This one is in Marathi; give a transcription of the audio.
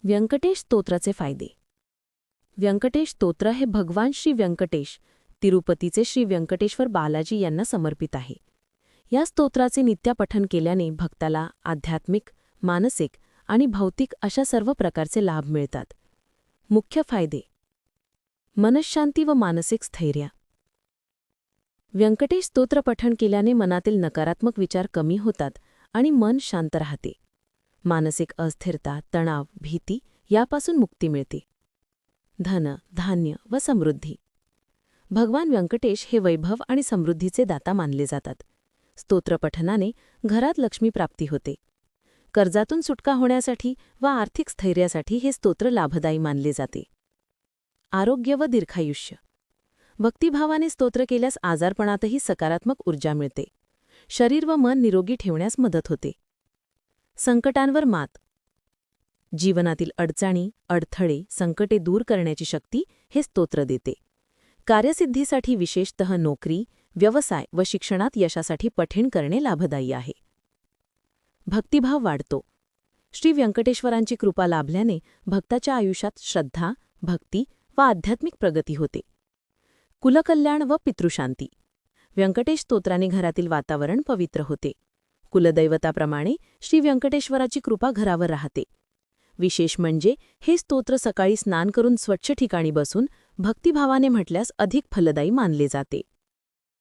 व्यंकटेश स्तोत्राचे फायदे. व्यंकटेश स्तोत्र हे भगवान श्री व्यंकटेश, तिरुपतीचे श्री व्यंकटेश्वर बालाजी यांना समर्पित आहे. या स्तोत्राचे नित्यपठन केल्याने भक्ताला आध्यात्मिक, मानसिक आणि भौतिक अशा सर्व प्रकारचे लाभ मिळतात. मुख्य फायदे. मनःशांती व मानसिक स्थैर्य. व्यंकटेश स्तोत्र पठण केल्याने मनातील नकारात्मक विचार कमी होतात आणि मन शांत राहते. मानसिक अस्थिरता, तणाव, भीती यापासून मुक्ती मिळते. धन, धान्य व समृद्धी. भगवान व्यंकटेश हे वैभव आणि समृद्धीचे दाता मानले जातात. स्तोत्रपठनाने घरात लक्ष्मी प्राप्ती होते. कर्जातून सुटका होण्यासाठी व आर्थिक स्थैर्यासाठी हे स्तोत्र लाभदायी मानले जाते. आरोग्य व दीर्घायुष्य. भक्तिभावाने स्तोत्र केल्यास आजारपणातही सकारात्मक ऊर्जा मिळते. शरीर व मन निरोगी ठेवण्यास मदत होते. संकटांवर मात. जीवनातील अडचणी, अडथळे, संकटे दूर करण्याची शक्ती हे स्तोत्र देते. कार्यसिद्धीसाठी विशेषतः नोकरी, व्यवसाय व शिक्षणात यशासाठी पठण करणे लाभदायी आहे. भक्तिभाव वाढतो. श्री व्यंकटेश्वरांची कृपा लाभल्याने भक्ताच्या आयुष्यात श्रद्धा, भक्ती व आध्यात्मिक प्रगती होते. कुलकल्याण व पितृशांती. व्यंकटेश स्तोत्राने घरातील वातावरण पवित्र होते. कुलदैवताप्रमाणे श्री व्यंकटेश्वराची कृपा घरावर राहते. विशेष म्हणजे हे स्तोत्र सकाळी स्नान करून स्वच्छ ठिकाणी बसून भक्तिभावाने म्हटल्यास अधिक फलदायी मानले जाते.